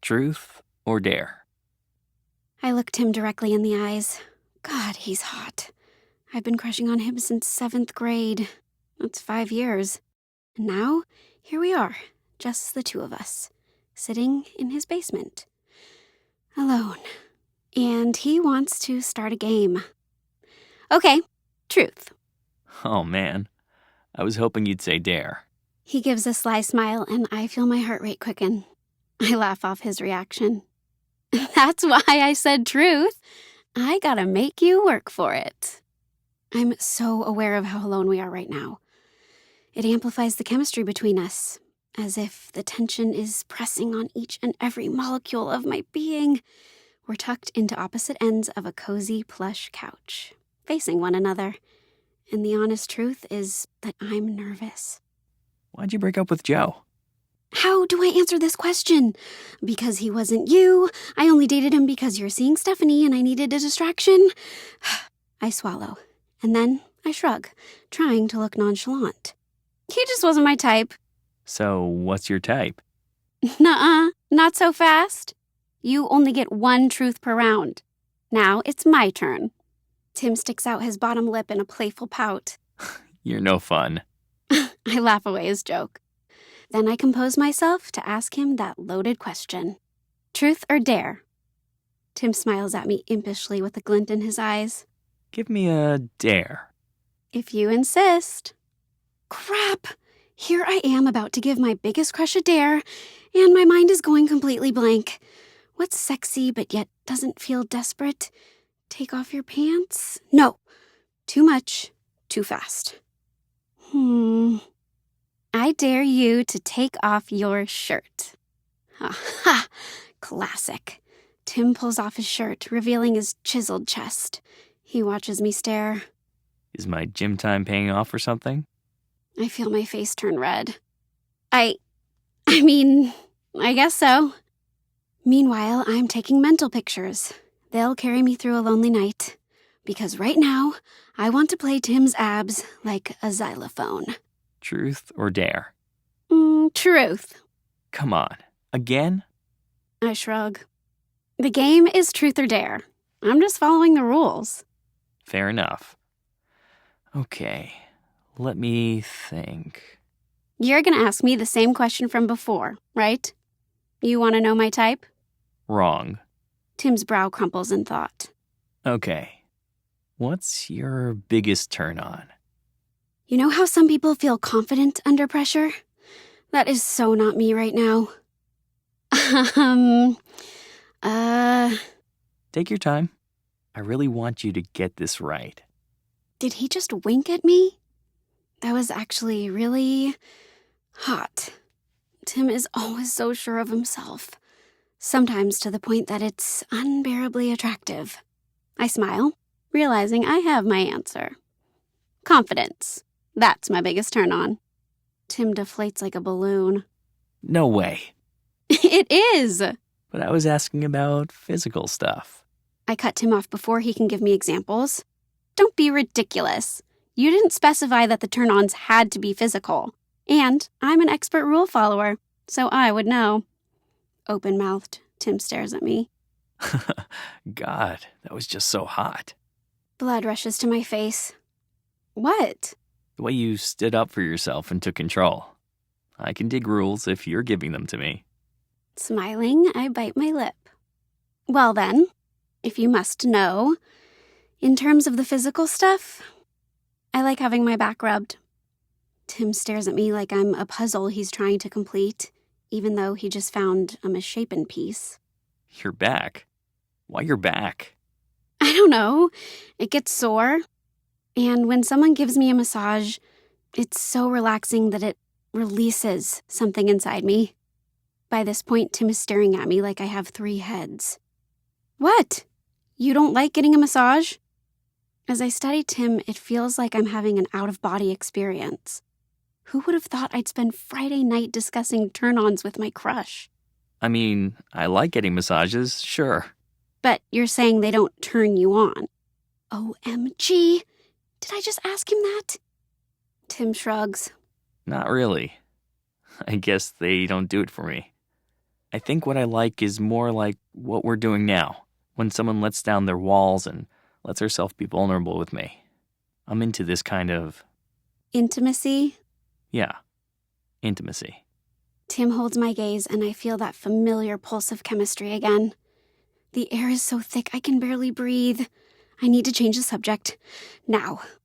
Truth or dare? I looked him directly in the eyes. God, he's hot. I've been crushing on him since 7th grade. That's 5 years. And now, here we are, just the two of us, sitting in his basement. Alone. And he wants to start a game. Okay, truth. Oh man, I was hoping you'd say dare. He gives a sly smile, and I feel my heart rate quicken. I laugh off his reaction. That's why I said truth. I gotta make you work for it. I'm so aware of how alone we are right now. It amplifies the chemistry between us, as if the tension is pressing on each and every molecule of my being. We're tucked into opposite ends of a cozy plush couch, facing one another. And the honest truth is that I'm nervous. Why'd you break up with Joe? How do I answer this question? Because he wasn't you. I only dated him because you're seeing Stephanie and I needed a distraction. I swallow, and then I shrug, trying to look nonchalant. He just wasn't my type. So, what's your type? Nuh-uh, not so fast. You only get one truth per round. Now it's my turn. Tim sticks out his bottom lip in a playful pout. You're no fun. I laugh away his joke. Then I compose myself to ask him that loaded question. Truth or dare? Tim smiles at me impishly with a glint in his eyes. Give me a dare. If you insist. Crap! Here I am about to give my biggest crush a dare, and my mind is going completely blank. What's sexy but yet doesn't feel desperate? Take off your pants? No. Too much, too fast. I dare you to take off your shirt. Aha! Classic. Tim pulls off his shirt, revealing his chiseled chest. He watches me stare. Is my gym time paying off or something? I feel my face turn red. I guess so. Meanwhile, I'm taking mental pictures. They'll carry me through a lonely night. Because right now, I want to play Tim's abs like a xylophone. Truth or dare? Truth. Come on. Again? I shrug. The game is truth or dare. I'm just following the rules. Fair enough. Okay, let me think. You're gonna ask me the same question from before, right? You want to know my type? Wrong. Tim's brow crumples in thought. Okay. What's your biggest turn on? You know how some people feel confident under pressure? That is so not me right now. Take your time. I really want you to get this right. Did he just wink at me? That was actually really hot. Tim is always so sure of himself. Sometimes to the point that it's unbearably attractive. I smile, realizing I have my answer. Confidence. That's my biggest turn on. Tim deflates like a balloon. No way. It is! But I was asking about physical stuff. I cut Tim off before he can give me examples. Don't be ridiculous. You didn't specify that the turn-ons had to be physical. And I'm an expert rule follower, so I would know. Open-mouthed, Tim stares at me. God, that was just so hot. Blood rushes to my face. What? The way you stood up for yourself and took control. I can dig rules if you're giving them to me. Smiling, I bite my lip. Well then, if you must know, in terms of the physical stuff, I like having my back rubbed. Tim stares at me like I'm a puzzle he's trying to complete, even though he just found a misshapen piece. Your back? Why your back? I don't know. It gets sore. And when someone gives me a massage, it's so relaxing that it releases something inside me. By this point, Tim is staring at me like I have 3 heads. What? You don't like getting a massage? As I study Tim, it feels like I'm having an out-of-body experience. Who would have thought I'd spend Friday night discussing turn-ons with my crush? I mean, I like getting massages, sure. But you're saying they don't turn you on. OMG! Did I just ask him that? Tim shrugs. Not really. I guess they don't do it for me. I think what I like is more like what we're doing now, when someone lets down their walls and lets herself be vulnerable with me. I'm into this kind of, Intimacy? yeah, intimacy. Tim holds my gaze, and I feel that familiar pulse of chemistry again. The air is so thick I can barely breathe. I need to change the subject. Now.